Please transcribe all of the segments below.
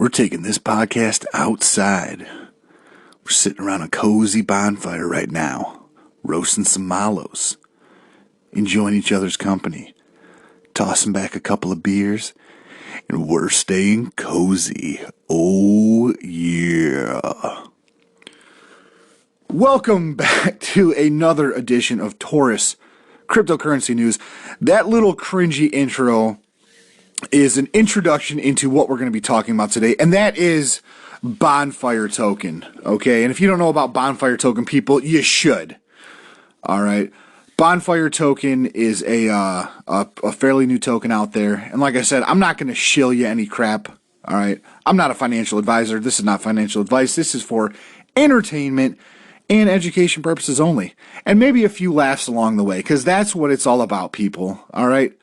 We're taking this podcast outside. We're sitting around a cozy bonfire right now, roasting some mallows, enjoying each other's company, tossing back a couple of beers, and we're staying cozy. Oh, yeah. Welcome back to another edition of Taurus Cryptocurrency News. That little cringy intro is an introduction into what we're going to be talking about today, and that is Bonfire token, okay? And if you don't know about Bonfire token, people, you should, all right? Bonfire token is a fairly new token out there, and like I said, I'm not going to shill you any crap, all right? I'm not a financial advisor. This is not financial advice. This is for entertainment and education purposes only, and maybe a few laughs along the way, because that's what it's all about, people, all right?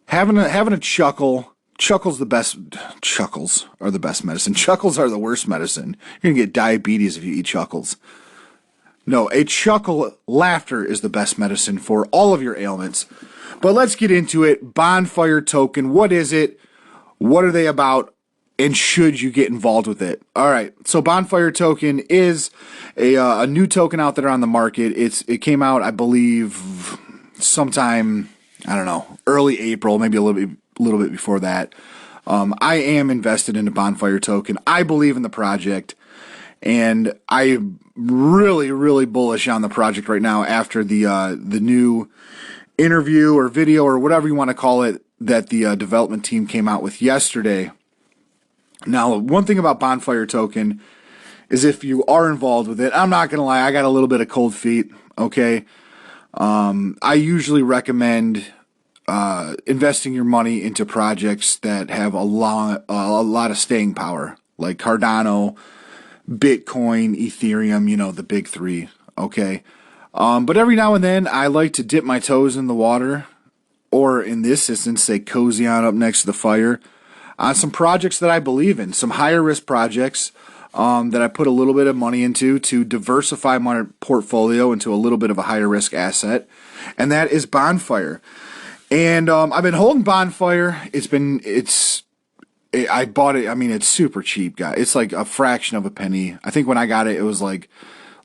Having a chuckle. Chuckles are the best medicine. Chuckles are the worst medicine. You're going to get diabetes if you eat chuckles. No, laughter is the best medicine for all of your ailments. But let's get into it. Bonfire token, what is it? What are they about? And should you get involved with it? All right, so Bonfire token is a new token out there on the market. It came out, I believe, sometime, I don't know, early April, maybe a little bit before that. I am invested in a Bonfire token. I believe in the project, and I'm really, really bullish on the project right now after the new interview or video or whatever you want to call it that the development team came out with yesterday. Now, one thing about Bonfire token is if you are involved with it, I'm not going to lie, I got a little bit of cold feet, okay? I usually recommend investing your money into projects that have a lot of staying power, like Cardano, Bitcoin, Ethereum, the big three, okay? But every now and then, I like to dip my toes in the water, or in this instance, say cozy on up next to the fire, on some projects that I believe in, some higher risk projects that I put a little bit of money into to diversify my portfolio into a little bit of a higher risk asset, and that is Bonfire. And I've been holding Bonfire. I bought it. I mean, it's super cheap, guys. It's like a fraction of a penny. I think when I got it, it was like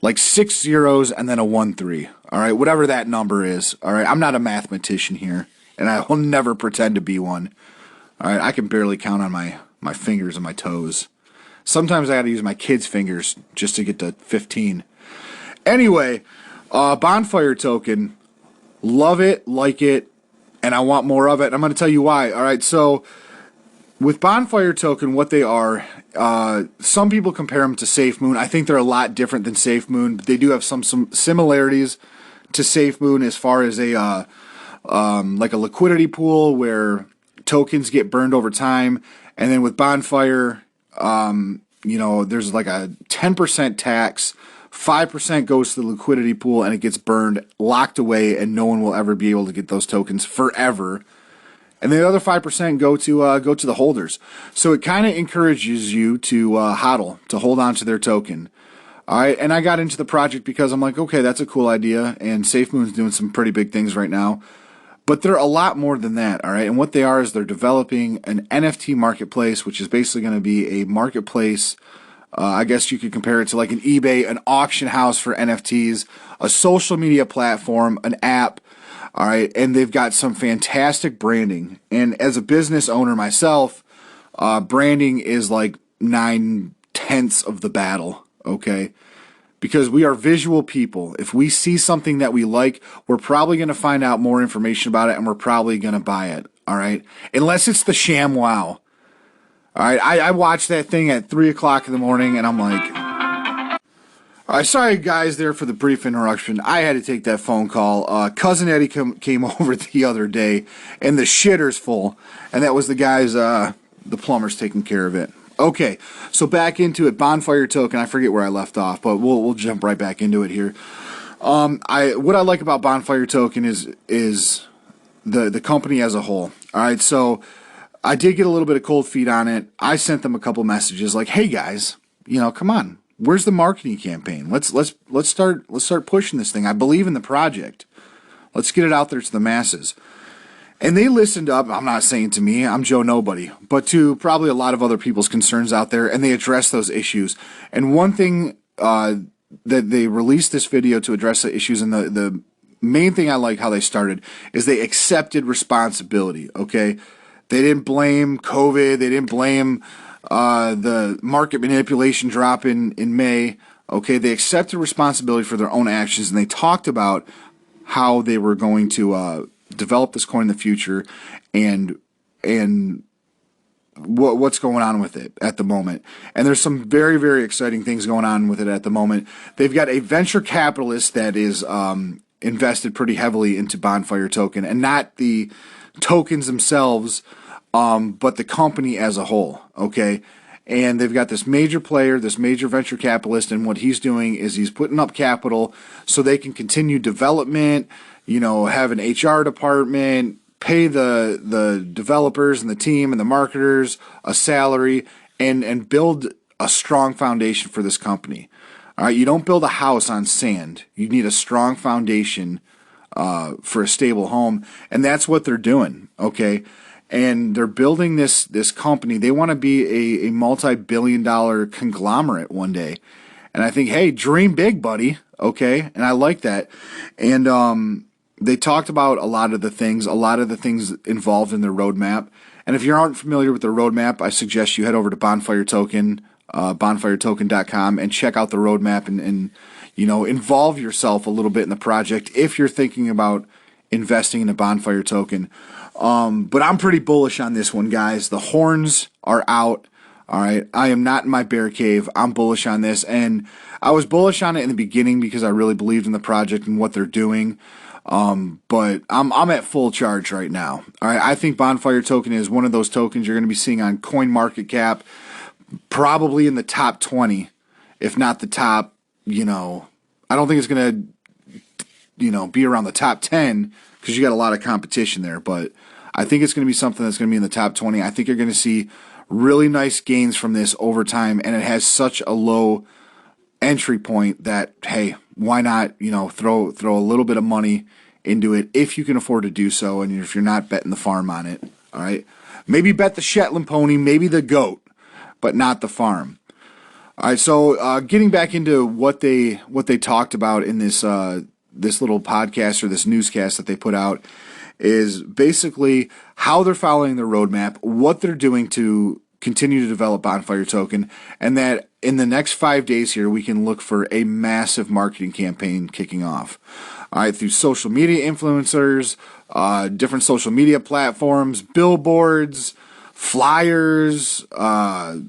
6 zeros and then a 1 3. All right, whatever that number is. All right, I'm not a mathematician here, and I will never pretend to be one. All right, I can barely count on my fingers and my toes. Sometimes I got to use my kids' fingers just to get to 15. Anyway, Bonfire token, love it, like it, and I want more of it. I'm going to tell you why. All right, so with Bonfire token, what they are, some people compare them to SafeMoon. I think they're a lot different than SafeMoon, but they do have some similarities to SafeMoon as far as a like a liquidity pool where tokens get burned over time, and then with Bonfire, there's like a 10% tax, 5% goes to the liquidity pool, and it gets burned, locked away, and no one will ever be able to get those tokens forever. And the other 5% go to the holders. So it kind of encourages you to hodl, to hold on to their token. All right, and I got into the project because I'm like, okay, that's a cool idea, and SafeMoon's doing some pretty big things right now. But they're a lot more than that, all right? And what they are is they're developing an NFT marketplace, which is basically going to be a marketplace. I guess you could compare it to like an eBay, an auction house for NFTs, a social media platform, an app, all right? And they've got some fantastic branding. And as a business owner myself, branding is like 9/10 of the battle, okay? Because we are visual people. If we see something that we like, we're probably going to find out more information about it, and we're probably going to buy it, all right? Unless it's the sham wow. All right, I watched that thing at 3 o'clock in the morning, and I'm like, all right, sorry, guys, there for the brief interruption. I had to take that phone call. Cousin Eddie came over the other day, and the shitter's full, and that was the guys, the plumbers taking care of it. Okay, so back into it. Bonfire token. I forget where I left off, but we'll jump right back into it here. What I like about Bonfire token is the company as a whole. All right, so I did get a little bit of cold feet on it. I sent them a couple messages like, "Hey guys, come on. Where's the marketing campaign? Let's start pushing this thing. I believe in the project. Let's get it out there to the masses." And they listened up, I'm not saying to me, I'm Joe Nobody, but to probably a lot of other people's concerns out there, and they addressed those issues. And one thing that they released this video to address the issues, and the main thing I like how they started is they accepted responsibility, okay? They didn't blame COVID, they didn't blame the market manipulation drop in May, okay? They accepted responsibility for their own actions, and they talked about how they were going to develop this coin in the future and what's going on with it at the moment. And there's some very, very exciting things going on with it at the moment. They've got a venture capitalist that is invested pretty heavily into Bonfire token, and not the tokens themselves, but the company as a whole, okay? And they've got this major player, this major venture capitalist, and what he's doing is he's putting up capital so they can continue development, have an HR department, pay the developers and the team and the marketers a salary, and build a strong foundation for this company. All right, you don't build a house on sand. You need a strong foundation for a stable home, and that's what they're doing, okay? And they're building this company. They want to be a multi-billion-dollar conglomerate one day. And I think, hey, dream big, buddy, okay? And I like that. And they talked about a lot of the things involved in their roadmap. And if you aren't familiar with the roadmap, I suggest you head over to Bonfire Token, bonfiretoken.com, and check out the roadmap and involve yourself a little bit in the project if you're thinking about investing in a Bonfire token. But I'm pretty bullish on this one, guys. The horns are out. All right, I am not in my bear cave. I'm bullish on this, and I was bullish on it in the beginning because I really believed in the project and what they're doing. But I'm at full charge right now. All right, I think Bonfire token is one of those tokens you're going to be seeing on CoinMarketCap, probably in the top 20, if not the top. I don't think it's going to, be around the top 10 because you got a lot of competition there. But I think it's going to be something that's going to be in the top 20. I think you're going to see really nice gains from this over time, and it has such a low entry point that, hey, why not, throw a little bit of money into it if you can afford to do so, and if you're not betting the farm on it, all right? Maybe bet the Shetland pony, maybe the goat, but not the farm. All right, so getting back into what they talked about in this little podcast or this newscast that they put out is basically how they're following their roadmap, what they're doing to continue to develop Bonfire token, and that in the next 5 days here, we can look for a massive marketing campaign kicking off. All right, through social media influencers, different social media platforms, billboards, flyers,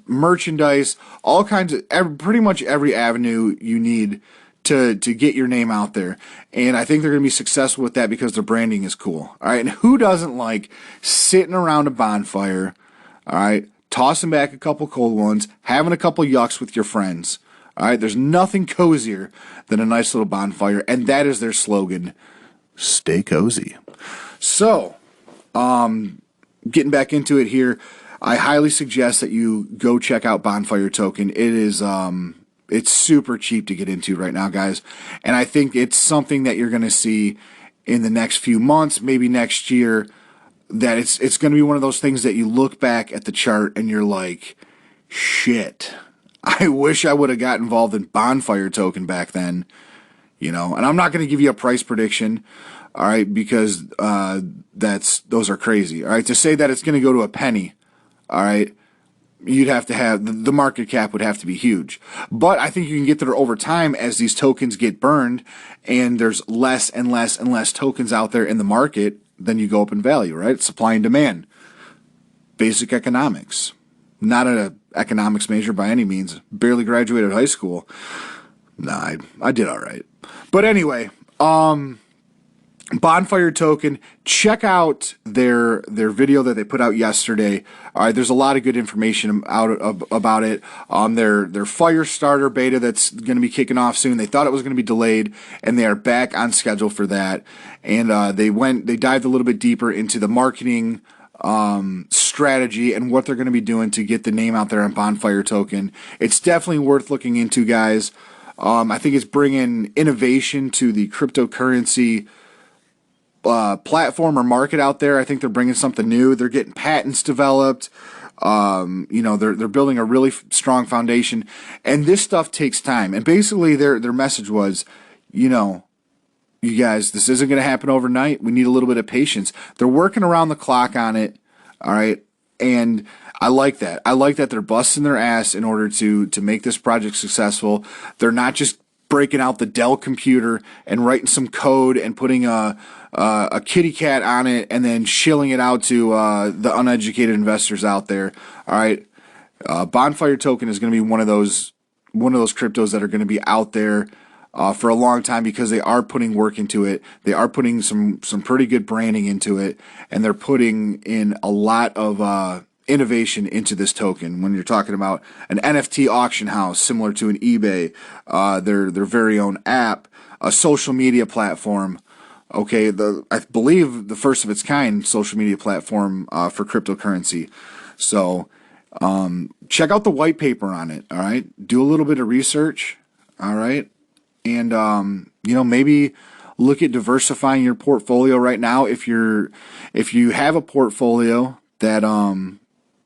merchandise, all kinds of, pretty much every avenue you need to get your name out there. And I think they're going to be successful with that because their branding is cool. All right, and who doesn't like sitting around a bonfire, all right, tossing back a couple cold ones, having a couple yucks with your friends? All right, there's nothing cozier than a nice little bonfire, and that is their slogan, stay cozy. So, getting back into it here, I highly suggest that you go check out Bonfire token. It is it's super cheap to get into right now, guys, and I think it's something that you're going to see in the next few months, maybe next year, that it's going to be one of those things that you look back at the chart and you're like, shit, I wish I would have got involved in Bonfire token back then, and I'm not going to give you a price prediction, all right, because those are crazy, all right. To say that it's going to go to a penny, all right, you'd have to have, the market cap would have to be huge. But I think you can get there over time as these tokens get burned and there's less and less and less tokens out there in the market, then you go up in value, right? Supply and demand. Basic economics. Not an economics major by any means. Barely graduated high school. Nah, I did all right. But anyway, Bonfire token, check out their video that they put out yesterday. All right, there's a lot of good information about it. Their fire starter beta that's going to be kicking off soon. They thought it was going to be delayed, and they are back on schedule for that. And they dived a little bit deeper into the marketing strategy and what they're going to be doing to get the name out there on Bonfire token. It's definitely worth looking into, guys. I think it's bringing innovation to the cryptocurrency platform or market out there. I think they're bringing something new. They're getting patents developed. They're building a really strong foundation, and this stuff takes time. And basically, their message was, you guys, this isn't going to happen overnight. We need a little bit of patience. They're working around the clock on it. All right. And I like that. I like that they're busting their ass in order to make this project successful. They're not just breaking out the Dell computer and writing some code and putting a kitty cat on it and then shilling it out to the uneducated investors out there. All right. Bonfire token is going to be one of those cryptos that are going to be out there for a long time, because they are putting work into it. They are putting some pretty good branding into it, and they're putting in a lot of innovation into this token. When you're talking about an NFT auction house similar to an eBay, their very own app, a social media platform. Okay, I believe the first of its kind social media platform for cryptocurrency. So check out the white paper on it. All right, do a little bit of research. All right. And, maybe look at diversifying your portfolio right now. If you have a portfolio that,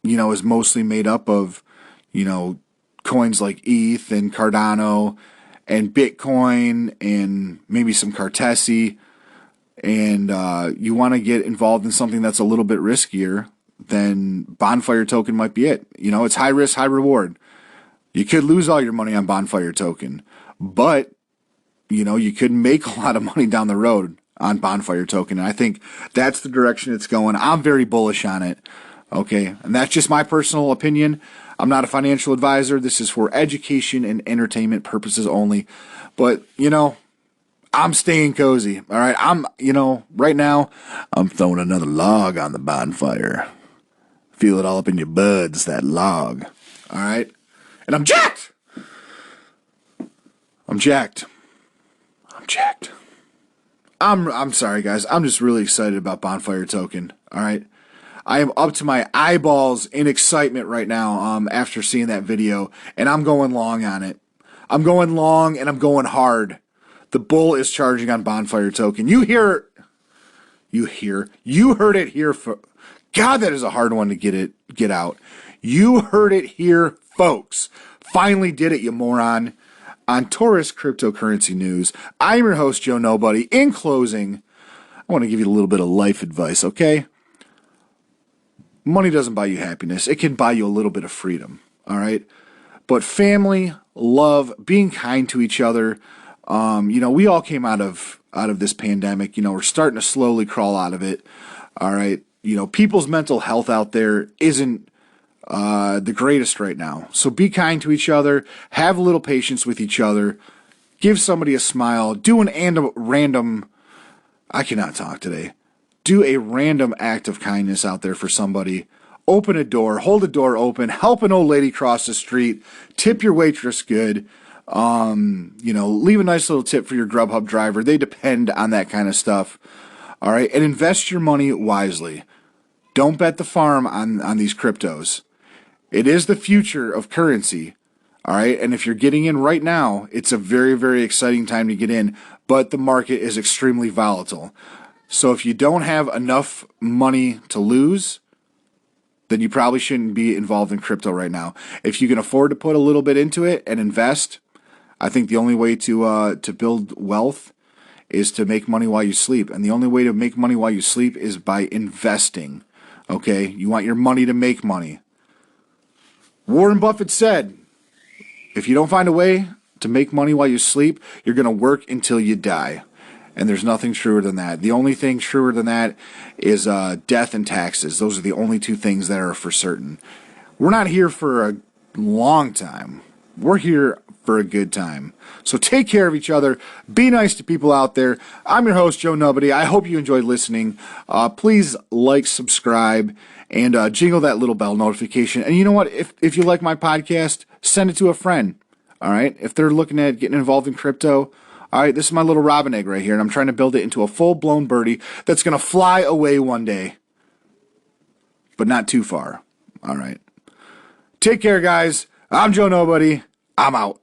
is mostly made up of, coins like ETH and Cardano and Bitcoin and maybe some Cartesi, and you want to get involved in something that's a little bit riskier, then Bonfire token might be it. It's high risk, high reward. You could lose all your money on Bonfire token, but you could make a lot of money down the road on Bonfire token. And I think that's the direction it's going. I'm very bullish on it. Okay. And that's just my personal opinion. I'm not a financial advisor. This is for education and entertainment purposes only. But, I'm staying cozy. All right. Right now, I'm throwing another log on the bonfire. Feel it all up in your buds, that log. All right. And I'm jacked. I'm sorry, guys. I'm just really excited about Bonfire token. All right. I am up to my eyeballs in excitement right now after seeing that video, and I'm going long on it. I'm going long, and I'm going hard. The bull is charging on Bonfire token. You heard it here. God, that is a hard one to get out. You heard it here, folks. Finally did it, you moron. On Taurus Cryptocurrency News, I'm your host, Joe Nobody. In closing, I want to give you a little bit of life advice, okay? Money doesn't buy you happiness. It can buy you a little bit of freedom, all right? But family, love, being kind to each other, we all came out of this pandemic. We're starting to slowly crawl out of it, all right? People's mental health out there isn't the greatest right now. So be kind to each other, have a little patience with each other, give somebody a smile, do I cannot talk today. Do a random act of kindness out there for somebody. Open a door, hold a door open, help an old lady cross the street, tip your waitress good, leave a nice little tip for your Grubhub driver. They depend on that kind of stuff. All right. And invest your money wisely. Don't bet the farm on these cryptos. It is the future of currency, all right? And if you're getting in right now, it's a very, very exciting time to get in, but the market is extremely volatile. So if you don't have enough money to lose, then you probably shouldn't be involved in crypto right now. If you can afford to put a little bit into it and invest, I think the only way to build wealth is to make money while you sleep. And the only way to make money while you sleep is by investing, okay? You want your money to make money. Warren Buffett said, if you don't find a way to make money while you sleep, you're going to work until you die. And there's nothing truer than that. The only thing truer than that is death and taxes. Those are the only two things that are for certain. We're not here for a long time. We're here for a good time. So take care of each other. Be nice to people out there. I'm your host, Joe Nobody. I hope you enjoyed listening. Please like, subscribe, and jingle that little bell notification. And you know what? If you like my podcast, send it to a friend. All right? If they're looking at getting involved in crypto, all right, this is my little robin egg right here, and I'm trying to build it into a full-blown birdie that's going to fly away one day, but not too far. All right. Take care, guys. I'm Joe Nobody. I'm out.